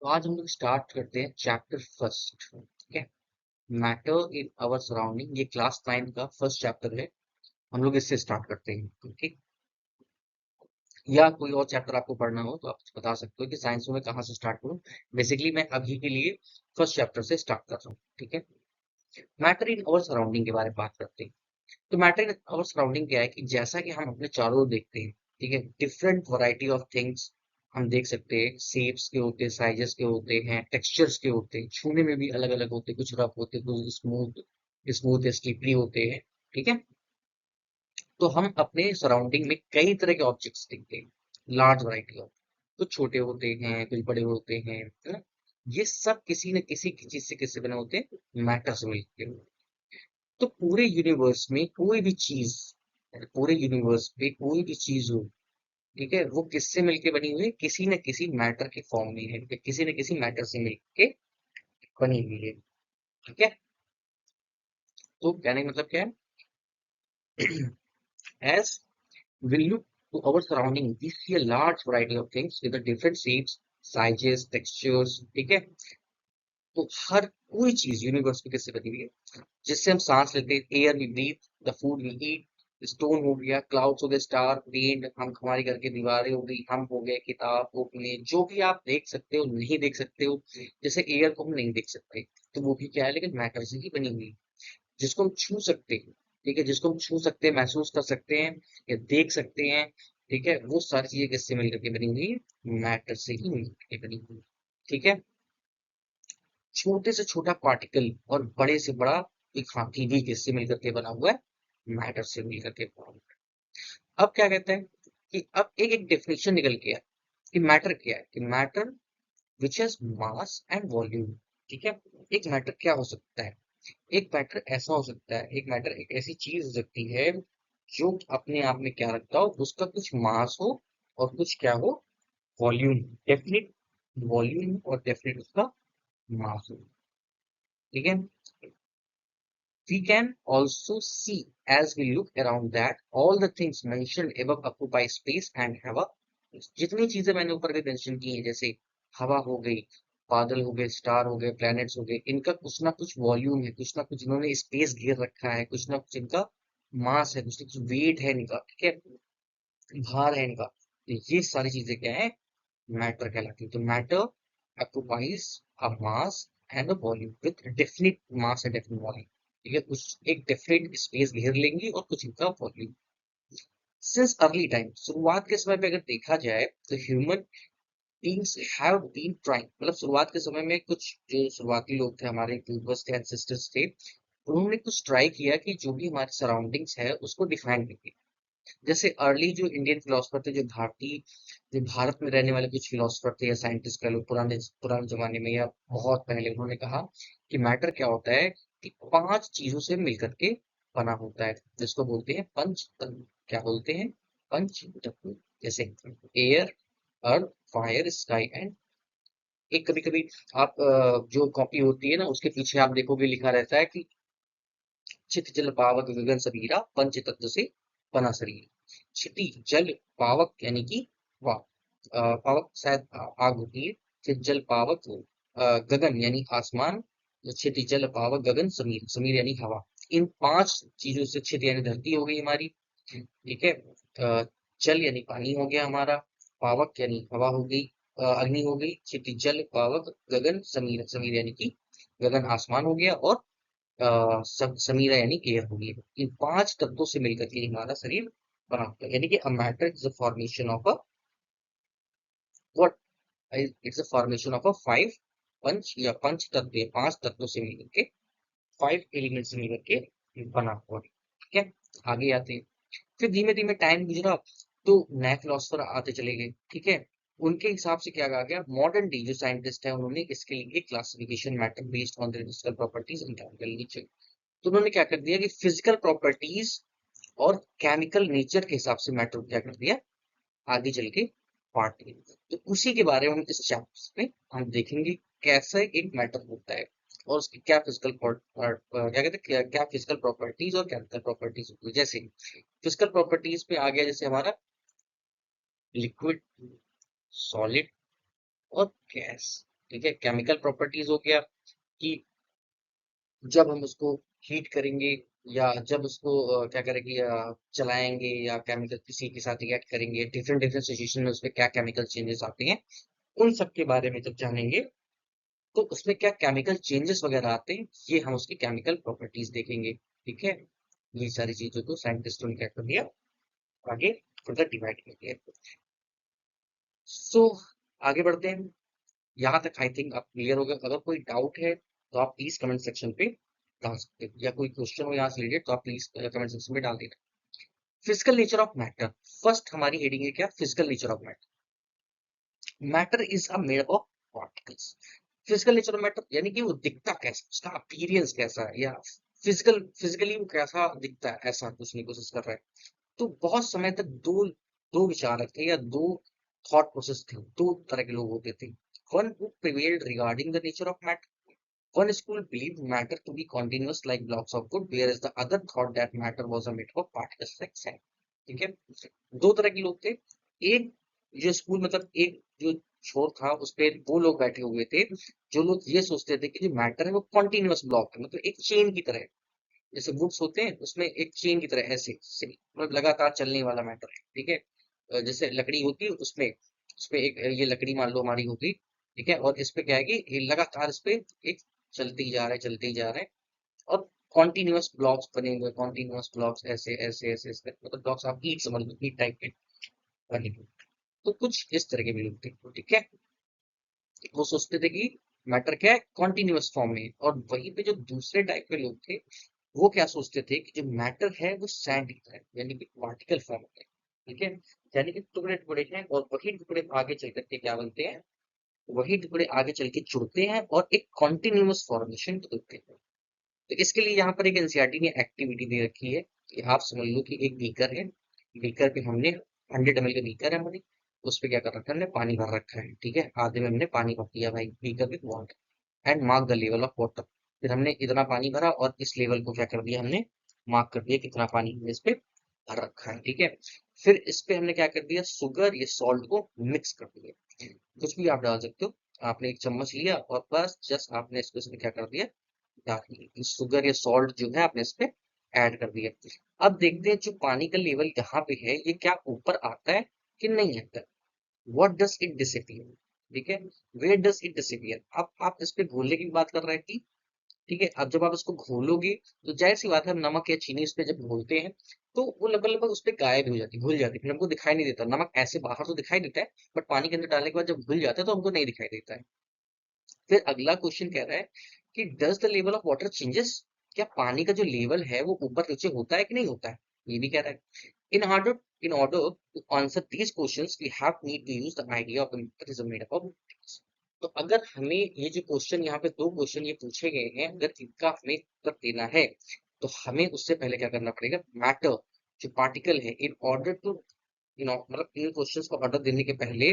तो आज हम लोग स्टार्ट करते हैं चैप्टर फर्स्ट। ठीक है। मैटर इन आवर सराउंडिंग, ये क्लास 9 का फर्स्ट चैप्टर है। हम लोग इससे स्टार्ट करते हैं। ठीक। या कोई और चैप्टर आपको पढ़ना हो तो आप बता सकते हो कि साइंस में कहाँ से स्टार्ट करूँ। बेसिकली मैं अभी के लिए फर्स्ट चैप्टर से स्टार्ट कर रहा हूँ। ठीक है। मैटर इन आवर सराउंडिंग के बारे में बात करते हैं। तो मैटर इन आवर सराउंडिंग क्या है कि जैसा कि हम अपने चारों ओर देखते हैं, ठीक है, डिफरेंट वैरायटी ऑफ थिंग्स हम देख सकते हैं। शेप्स के होते हैं, साइजेस के होते हैं, टेक्सचर्स के होते हैं, छूने में भी अलग अलग होते हैं, कुछ रफ होते हैं, कुछ स्मूथ स्मूथ स्लिपरी होते हैं। ठीक है। तो हम अपने सराउंडिंग में कई तरह के ऑब्जेक्ट्स देखते हैं, लार्ज वैरायटी ऑफ। कुछ छोटे होते हैं, कुछ बड़े होते हैं, है ना। ये सब किसी न किसी चीज से किससे बने होते हैं? मैटर से मिलते हैं। तो पूरे यूनिवर्स में कोई भी चीज, पूरे यूनिवर्स पे कोई भी चीज हो, ठीक है, वो किससे मिलके बनी हुई है? किसी न किसी मैटर के फॉर्म में है, किसी न किसी मैटर से मिलके बनी हुई है। ठीक है। तो कहने का मतलब क्या है? As we look to our surrounding, we see a large variety of things with the different shapes, sizes, textures। ठीक है। तो हर कोई चीज यूनिवर्स में किससे बनी हुई है? जिससे हम सांस लेते हैं, air we breathe, the food we eat, stone हो गया, क्लाउड्स हो गए, स्टार, पेंट, हम हमारे घर की दीवारें हो गई, हम हो गए, किताब, बुकने, जो भी आप देख सकते हो नहीं देख सकते हो। जैसे एयर को हम नहीं देख सकते, तो वो भी क्या है, लेकिन मैटर से ही बनी हुई है। जिसको हम छू सकते हैं, ठीक है, जिसको हम छू सकते हैं, महसूस कर सकते हैं या देख सकते हैं, ठीक है, वो सारी चीजें किससे मिलकर के बनी हुई है? मैटर से ही मिलकर के बनी हुई है। ठीक है। छोटे से छोटा पार्टिकल और बड़े से बड़ा एक हाथी भी किससे मिलकर के बना हुआ है? मैटर से मिलकर के बना हुआ है। अब क्या कहते हैं कि अब एक एक डेफिनेशन निकल के आया कि मैटर क्या है। कि matter which has mass and volume. ठीक है। एक मैटर क्या हो सकता है? एक मैटर ऐसा हो सकता है, एक मैटर एक ऐसी चीज हो सकती है जो अपने आप में क्या रखता हो, उसका कुछ मास हो और कुछ क्या हो, वॉल्यूम, डेफिनिट वॉल्यूम और डेफिनिट उसका मास हो। ठीक है। We can also see as we look around that all the things mentioned above occupy space and have a, जितनी चीजें मैंने ऊपर भी मेंशन की हैं, जैसे हवा हो गई, बादल हो गए, स्टार हो गए, प्लैनेट्स हो गए, इनका कुछ ना कुछ वॉल्यूम है, कुछ ना कुछ इन्होंने स्पेस घेर रखा है, कुछ ना कुछ इनका मास है, कुछ ना कुछ वेट है इनका। ठीक है। भार है इनका। तो ये सारी चीजें क्या है? मैटर कहलाती है। तो matter occupies a mass and a volume with definite mass and definite volume। ठीक है। कुछ एक डेफिनेट स्पेस घेर लेंगी और कुछ इनका वॉल्यूम। सिंस अर्ली टाइम, शुरुआत के समय पे अगर देखा जाए तो human beings have been trying, मतलब शुरुआत के समय में कुछ जो शुरुआती लोग थे, हमारे पूर्वज थे, एंसेस्टर्स थे, उन्होंने कुछ ट्राई किया कि जो भी हमारे सराउंडिंग्स है उसको डिफाइन करके। जैसे अर्ली जो इंडियन फिलोसफर थे, जो भारतीय, जो भारत में रहने वाले कुछ फिलोसफर थे या साइंटिस्ट कह लो, पुराने पुराने जमाने में या बहुत पहले, उन्होंने कहा कि मैटर क्या होता है कि 5 चीजों से मिलकर के बना होता है, जिसको बोलते हैं पंच तत्व। क्या बोलते हैं? पंच तत्व। जैसे air, earth, fire, sky and, एक कभी कभी आप जो कॉपी होती है ना, उसके पीछे आप देखोगे लिखा रहता है कि चित जल पावक गगन सबीरा, पंच तत्व से बना शरीर। क्षिति जल पावक यानी कि वाह, पावक शायद आग होती है। चित जल पावक गगन यानी आसमान। क्षिति जल पावक गगन समीर, समीर यानी हवा। इन 5 चीजों से, क्षिति यानी धरती हो गई हमारी, ठीक है, जल यानी पानी हो गया हमारा, पावक यानी हवा हो गई, अग्नि हो गई, क्षिति जल पावक गगन समीर, समीर यानी कि गगन आसमान हो गया, और समीरा यानी एयर होगी। इन 5 तत्वों से मिलकर के हमारा शरीर बना होता है। यानी कि a matter is a formation of a what, it's a formation of a 5 पंच या पंच तत्व, 5 तत्वों से मिलकर के, 5 एलिमेंट से मिलकर के बना हुआ है। ठीक है। आगे आते हैं। फिर धीमे धीमे टाइम गुजरा तो नए फिलोसफर आते चले गए। ठीक है। उनके हिसाब से क्या कहा गया, मॉडर्न डे जो साइंटिस्ट है उन्होंने इसके लिए classification matter based on the physical properties and chemical nature. तो उन्होंने क्या कर दिया कि फिजिकल प्रॉपर्टीज और केमिकल नेचर के हिसाब से मैटर को क्या कर दिया, आगे चल के पार्ट लिया। तो उसी के बारे में हम इस चैप्टर में हम देखेंगे कैसे एक मैटर होता है और उसकी क्या फिजिकल क्या कहते हैं, क्या फिजिकल प्रॉपर्टीज और केमिकल प्रॉपर्टीज होती है। जैसे फिजिकल प्रॉपर्टीज पे आ गया, जैसे हमारा लिक्विड, सॉलिड और गैस। ठीक है। केमिकल प्रॉपर्टीज हो गया कि जब हम उसको हीट करेंगे या जब उसको क्या करेंगे चलाएंगे या केमिकल किसी के साथ रिएक्ट करेंगे, डिफरेंट डिफरेंट सिचुएशन में उसमें क्या केमिकल चेंजेस आते हैं, उन सब के बारे में जब जानेंगे तो उसमें क्या केमिकल चेंजेस वगैरह आते हैं, ये हम उसकी केमिकल प्रॉपर्टीज देखेंगे। ठीक है। ये सारी चीजों को साइंटिस्टों ने क्या कर दिया, आगे फर्दर डिवाइड कर दिया। सो आगे बढ़ते हैं। यहाँ तक आई थिंक आप क्लियर हो गए। अगर कोई डाउट है तो आप प्लीज कमेंट सेक्शन पे डाल सकते हो, या कोई क्वेश्चन हो यहाँ से रिलेटेड तो आप प्लीज कमेंट सेक्शन में डाल देना। Physical nature of matter, first हमारी हेडिंग है क्या, physical nature of matter. Matter is a made of particles. Physical nature of matter यानी कि वो दिखता कैसा, उसका अपीयरेंस कैसा है, या फिजिकली वो कैसा दिखता है, ऐसा पूछने की कोशिश कर रहा है। तो बहुत समय तक दो दो विचारक थे या दो थॉट प्रोसेस थे, दो तरह के लोग होते थे। One who prevailed regarding the nature of matter. One school believed matter to be continuous like blocks of wood, whereas the other thought that matter was a made of particles like sand. ठीक है। दो तरह के लोग थे। एक जो school मतलब एक जो छोर था उस पे वो लोग बैठे हुए थे जो लोग ये सोचते थे कि जो मैटर है वो कॉन्टिन्यूअस ब्लॉक है, मतलब एक चेन की तरह है। जैसे वुड्स होते हैं उसमें एक चेन की तरह ऐसे से मतलब लगातार चलने वाला मैटर है। ठीक है। जैसे लकड़ी होती है उसमें उसपे एक ये लकड़ी मान लो हमारी होगी। ठीक है। और इस पे क्या है कि ये लगातार इस पे एक चलते ही जा रहा है, चलते ही जा रहा है। और कॉन्टिन्यूअस ब्लॉक्स बने हुए, कॉन्टिन्यूअस ब्लॉक्स ऐसे ऐसे ऐसे ऐसे मतलब ब्लॉक्स आप ईट समझ लो, ईट टाइप के बने हुए। तो कुछ इस तरह के भी लोग थे। ठीक है। वो सोचते थे कि मैटर क्या है, कॉन्टिन्यूअस फॉर्म में है। और वहीं पे जो दूसरे टाइप के लोग थे वो क्या सोचते थे कि जो मैटर है वो सैंड की तरह है, यानी कि पार्टिकल फॉर्म में है। ठीक है। यानी कि टुकड़े टुकड़े हैं और वही टुकड़े आगे चल करके क्या बनते हैं, वही टुकड़े आगे चल के जुड़ते हैं और एक कॉन्टिन्यूअस फॉर्मेशन बनते हैं। तो इसके लिए यहाँ पर एक एनसीईआरटी ने एक्टिविटी दे रखी है कि आप समझ लो कि एक बीकर है। बीकर पे हमने 100 ml का बीकर है हमारे, उस पे क्या कर रखा है, हमने पानी भर रखा है। ठीक है। आधे में हमने पानी भर दिया भाई beaker with water and mark the level of water. फिर हमने इतना पानी भरा और इस लेवल को क्या कर दिया, हमने मार्क कर दिया कितना पानी हमने इस पे भर रखा है। ठीक है। फिर इस पे हमने क्या कर दिया, शुगर या सॉल्ट को मिक्स कर दिया। कुछ भी आप डाल सकते हो। आपने एक चम्मच लिया और बस जस्ट आपने इसमें क्या कर दिया, डाल शुगर या सॉल्ट जो है आपने इस पे ऐड कर दिया। अब देखते हैं जो पानी का लेवल यहाँ पे है ये क्या ऊपर आता है कि नहीं आता। What does it disappear. ठीक है। Where does it disappear. अब आप इस पे घोलने की बात कर रहे हैं कि ठीक है, अब जब आप इसको घोलोगे तो जाहिर सी बात है, हम नमक या चीनी इस पे जब घोलते हैं तो वो लगभग लगभग उस पे गायब हो जाती है, घुल जाती है, फिर हमको दिखाई नहीं देता। नमक ऐसे बाहर तो दिखाई देता है बट पानी के अंदर डालने के बाद जब घुल जाता है तो हमको नहीं दिखाई देता है। फिर अगला क्वेश्चन कह रहा है कि does the level of water changes. क्या पानी का जो लेवल है वो ऊपर नीचे होता है कि नहीं होता है, ये भी कह रहा है। In order to answer these questions we have need to use the idea of matter is made up of. तो अगर हमें ये जो क्वेश्चन यहाँ पे दो क्वेश्चन ये पूछे गए हैं, अगर इनका हमें उत्तर देना है तो हमें उससे पहले क्या करना पड़ेगा, मैटर जो पार्टिकल है इन ऑर्डर टू मतलब इन क्वेश्चंस को ऑर्डर देने के पहले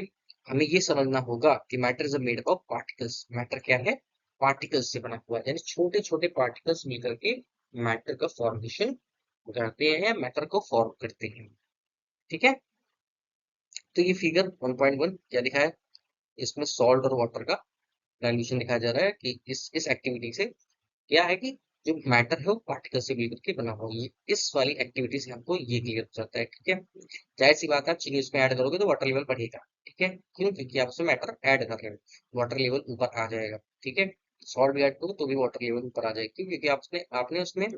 हमें ये समझना होगा कि matter is made of particles. Matter क्या है, पार्टिकल्स से बना हुआ है, यानी छोटे छोटे पार्टिकल्स मिलकर के मैटर का फॉर्मेशन करते हैं, मैटर को फॉर्म करते हैं। ठीक है। तो ये फिगर 1.1 क्या दिखा है, इसमें सॉल्ट और वाटर का डाइल्यूशन दिखाया जा रहा है कि इस एक्टिविटी से क्या है कि जो मैटर है वो पार्टिकल से मिलकर के बना हुआ है। इस वाली एक्टिविटी से हमको ये क्लियर हो जाता है। ठीक है। जाहिर सी बात है, आप चीनी उसमें ऐड करोगे तो वाटर लेवल बढ़ेगा। ठीक है। क्यों, क्योंकि आप उसमें मैटर ऐड कर रहे हो, वाटर लेवल ऊपर आ जाएगा। ठीक है। सॉल्ट भी ऐड करो तो भी वाटर लेवल ऊपर आ जाएगी, क्योंकि आपने उसमें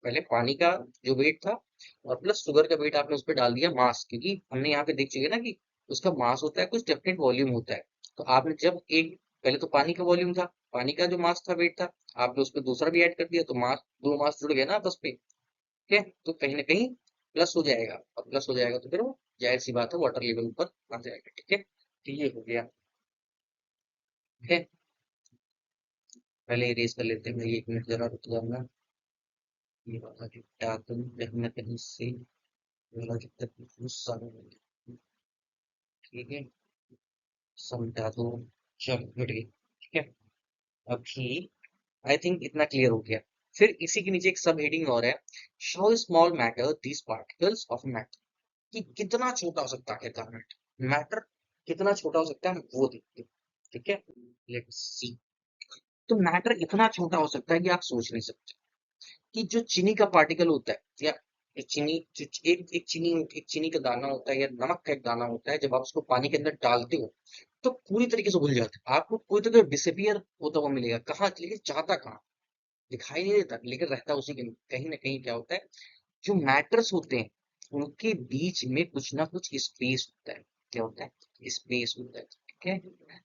पहले पानी का जो वेट था और प्लस शुगर का वेट आपने उस पर डाल दिया मास, क्योंकि हमने यहाँ पे देख चुके ना कि उसका मास होता है, कुछ डेफिनेट वॉल्यूम होता है। तो आपने जब एक पहले तो पानी का वॉल्यूम था, पानी का जो मास था, वेट था, आपने उसमें दूसरा भी ऐड कर दिया तो मास, दो मास जुड़ गया ना आपस पे। ठीक है। तो कहीं ना कहीं प्लस हो जाएगा, और प्लस हो जाएगा तो फिर वो जाहिर सी बात है वाटर लेवल ऊपर आ जाएगा। ठीक है। तो ये हो गया। ठीक है। पहले इरेज कर लेते हैं, एक मिनट जरा रुक जाना। ये वाला डेटा तुम कहीं ना कहीं से मेरा जब तक गुस्सा नहीं, ठीक है, समझा दो। चलो मिट गई। ठीक है। अभी आई थिंक इतना क्लियर हो गया। फिर इसी के नीचे एक सब हेडिंग और है, show small matter these particles of matter. कि कितना छोटा हो सकता है मैटर, मैटर कितना छोटा हो सकता है हम वो देखते हैं। ठीक है। Let's see. तो मैटर इतना छोटा हो सकता है कि आप सोच नहीं सकते कि जो चीनी का पार्टिकल होता है, या एक चीनी एक चीनी का दाना होता है या नमक का एक दाना होता है, जब आप उसको पानी के अंदर डालते हो तो पूरी तरीके से घुल जाता है, आपको पूरी तरह डिसअपियर होता हुआ मिलेगा। कहाँ, लेकिन जाता कहाँ, दिखाई नहीं देता, लेकिन रहता उसी के कहीं ना कहीं। क्या होता है, जो मैटर्स होते हैं उनके बीच में कुछ ना कुछ स्पेस होता है। क्या होता है, स्पेस होता है। ठीक है,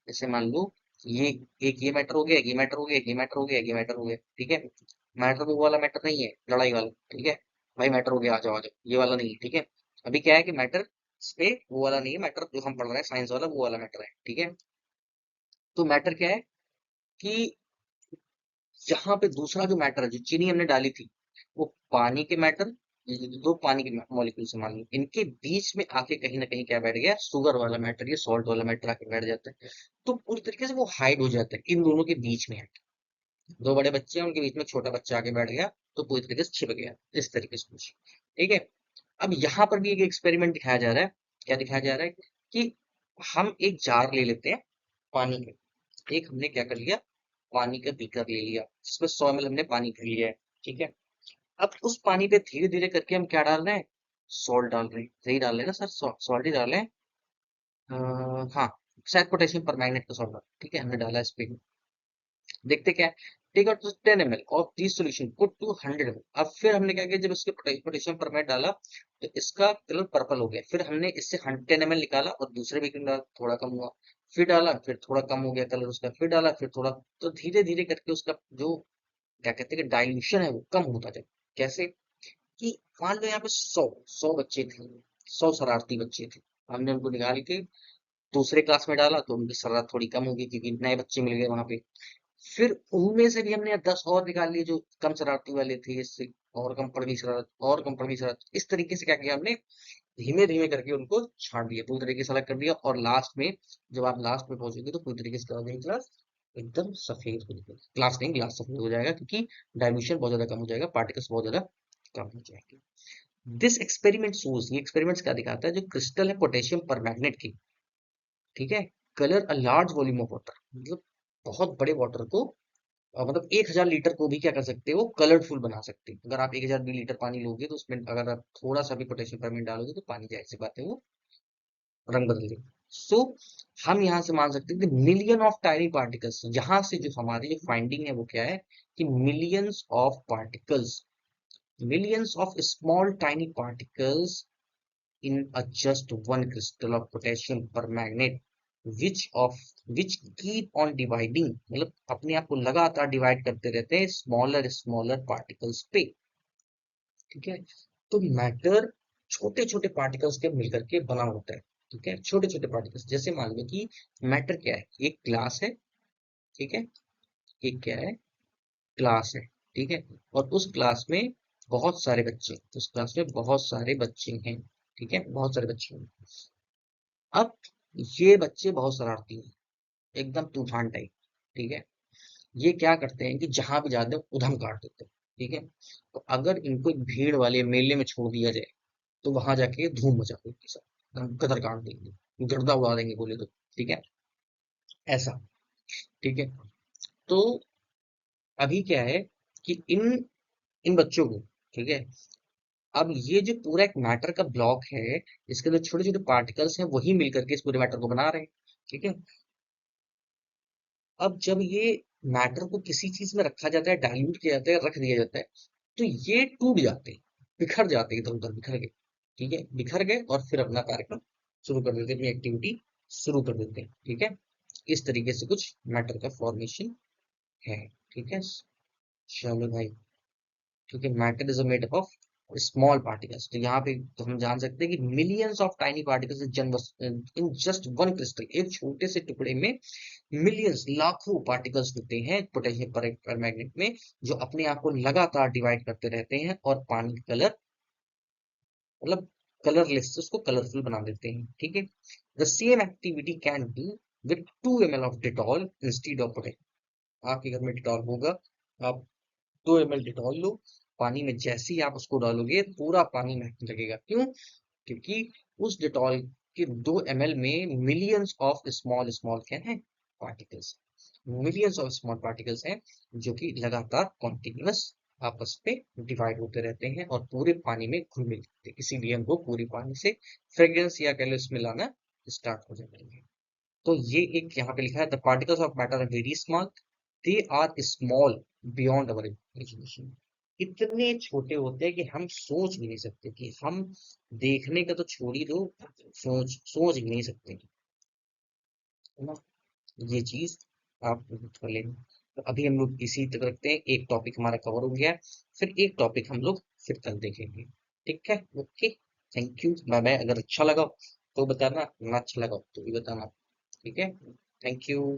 जैसे मान लो ये एक ये मैटर हो गया, ये मैटर हो गया, ये मैटर हो गया, ये मैटर हो गया। ठीक है, मैटर वो वाला मैटर नहीं है, लड़ाई वाला। ठीक है भाई, मैटर हो गया, आ जाओ आ जाओ, ये वाला नहीं है। ठीक है, अभी क्या है कि मैटर पे वो वाला नहीं है, मैटर जो हम पढ़ रहे हैं साइंस वाला वो वाला मैटर है। ठीक है, तो मैटर क्या है कि यहाँ पे दूसरा जो मैटर है, जो चीनी हमने डाली थी, वो पानी के मैटर, दो पानी के मॉलिक्यूल से मान लो, इनके बीच में आके कहीं ना कहीं क्या बैठ गया, शुगर वाला मैटर, ये सॉल्ट वाला मैटर आके बैठ जाता है। तो पूरी तरीके से वो हाइड हो जाता है इन दोनों के बीच में। दो बड़े बच्चे हैं, उनके बीच में एक छोटा बच्चा आके बैठ गया, तो पूरी तरीके से छिप गया, इस तरीके से कुछ। ठीक है, अब यहाँ पर भी एक एक्सपेरिमेंट दिखाया जा रहा है। क्या दिखाया जा रहा है कि हम एक जार ले लेते हैं पानी का, एक हमने क्या कर लिया, पानी का बीकर ले लिया, जिसमें 100 ml हमने पानी भर लिया है। ठीक है, अब उस पानी पे धीरे धीरे करके हम क्या डाल रहे हैं, सॉल्ट डाल रहे हैं। सही डाल रहे हैं ना सर, सॉल्ट ही डाल रहे हैं। हाँ, शायद पोटेशियम परमैंगनेट का सॉल्ट। ठीक है, हमने डाला इस पे, देखते क्या है। Take out 10 ml of this solution, put to 100 ml। अब फिर हमने क्या किया, जब इसके पोटेशियम परमैंगनेट डाला तो इसका कलर पर्पल हो गया। फिर हमने इससे 10 ml निकाला और दूसरे बीकर में डाला, थोड़ा कम हुआ। फिर डाला, फिर थोड़ा कम हो गया कलर उसका, फिर डाला, फिर थोड़ा। तो धीरे धीरे करके उसका जो क्या कहते हैं कि डाइल्यूशन है वो कम होता जाए। कैसे कि मान लो यहाँ पे 100 बच्चे थे, 100 शरारती बच्चे थे, हमने उनको निकाल के दूसरे क्लास में डाला तो उनकी शरारत थोड़ी कम होगी क्योंकि नए बच्चे मिल गए वहां पे। फिर उनमें से भी हमने 10 और निकाल लिए जो कम शरारती वाले थे, इससे और कम पड़ गई शरारत, और कम पड़ गई शरारत। इस तरीके से क्या किया हमने, धीमे धीमे करके उनको छांट दिया, पूरी तरीके से अलग कर दिया। और लास्ट में, जब आप लास्ट में पहुंचोगे तो पूरी तरीके से क्लास एकदम सफेद हो जाएगी। क्लास नहीं, ग्लास सफेद हो जाएगा क्योंकि डायल्यूशन बहुत ज्यादा कम हो जाएगा, पार्टिकल्स बहुत ज्यादा कम हो जाएंगे। दिस एक्सपेरिमेंट शोज, ये एक्सपेरिमेंट क्या दिखाता है, जो क्रिस्टल है पोटेशियम परमैग्नेट की, ठीक है, colour a large volume of water, मतलब बहुत बड़े वाटर को, मतलब 1000 लीटर को भी क्या कर सकते हो, कलरफुल बना सकते हो। अगर आप 1000 लीटर पानी लोगे तो उसमें अगर आप थोड़ा सा भी पोटेशियम परमैंगनेट डालोगे तो पानी, जाहिर सी बात है, वो रंग बदल देगा। सो हम यहाँ से मान सकते हैं कि मिलियन ऑफ टाइनी पार्टिकल्स, यहाँ से जो हमारी जो फाइंडिंग है वो क्या है कि millions of particles, millions of small tiny particles in a just one crystal of potassium permanganate, which keep on dividing, मतलब अपने आप को लगातार डिवाइड करते रहते हैं स्मॉलर स्मॉलर पार्टिकल्स पे। ठीक है, तो मैटर छोटे छोटे पार्टिकल्स के मिलकर के बना होता है। ठीक है, छोटे छोटे पार्टिकल्स, जैसे मान लो कि मैटर क्या है, एक ग्लास है। ठीक है, एक क्या है, क्लास है। ठीक है, और उस क्लास में बहुत सारे बच्चे, उस क्लास में बहुत सारे बच्चे हैं। ठीक है, बहुत सारे बच्चे हैं। अब ये बच्चे बहुत शरारती हैं, एकदम तूफान टाइप। ठीक है, ये क्या करते हैं कि जहां भी जाते हैं उधम काट देते हैं। ठीक है, तो अगर इनको एक भीड़ वाले मेले में छोड़ दिया जाए तो वहां जाके धूम मचा देंगे, इनके साथ एकदम कदर काट देंगे, गर्दा उड़ा देंगे बोले तो। ठीक है, ऐसा। ठीक है, तो अभी क्या है कि इन इन बच्चों को, ठीक है, अब ये जो पूरा एक मैटर का ब्लॉक है, इसके अंदर छोटे छोटे पार्टिकल्स हैं, वही मिलकर के इस पूरे मैटर को बना रहे हैं। ठीक है, अब जब ये मैटर को किसी चीज में रखा जाता है, डाइल्यूट किया जाता है, रख दिया जाता है, तो ये टूट जाते हैं, बिखर जाते हैं, इधर उधर बिखर गए। ठीक है, बिखर गए और फिर अपना कार्यक्रम शुरू कर देते हैं, अपनी एक्टिविटी शुरू कर देते हैं। ठीक है, इस तरीके से कुछ मैटर का फॉर्मेशन है। ठीक है, चलो भाई। क्योंकि matter is made up of small particles, तो यहाँ पे तो हम जान सकते हैं कि millions of tiny particles in just one crystal, एक छोटे से टुकड़े में मिलियंस, लाखों पार्टिकल्स होते हैं पोटेशियम परमैग्नेट में, जो अपने आप को लगातार डिवाइड करते रहते हैं और पानी का कलर, मतलब कलरलेस, उसको कलरफुल बना देते हैं। ठीक है, the same activity can do with 2 ml of Dettol instead of potassium. आपके घर में डिटॉल होगा, आप 2 ml डिटॉल लो, पानी में जैसे ही आप उसको डालोगे पूरा पानी महकने लगेगा। क्यों? क्योंकि उस डिटॉल के 2 ml में मिलियंस ऑफ स्मॉल स्मॉल क्या है, particles, millions of small particles हैं जो कि लगातार कॉन्टिन्यूअस आपस पे डिवाइड होते रहते हैं और पूरे पानी में घुल मिल जाते हैं, इसीलिए हमको पूरे पानी से फ्रेग्रेंस या कह लो स्मेल आना स्टार्ट हो जाती है। तो ये एक यहाँ पे लिखा है, the particles of matter are very small, they are small beyond our imagination. इतने छोटे होते हैं कि हम सोच भी नहीं सकते, कि हम देखने का तो छोड़ ही दो, सोच भी नहीं सकते, है ना। ये चीज आप नोट कर लेना। तो अभी हम लोग इसी तक रखते हैं, एक टॉपिक हमारा कवर हो गया, फिर एक टॉपिक हम लोग फिर कल देखेंगे। ठीक है, okay, thank you, bye bye. अगर अच्छा लगा तो बताना, ना अच्छा लगा तो भी बताना। ठीक है, थैंक यू।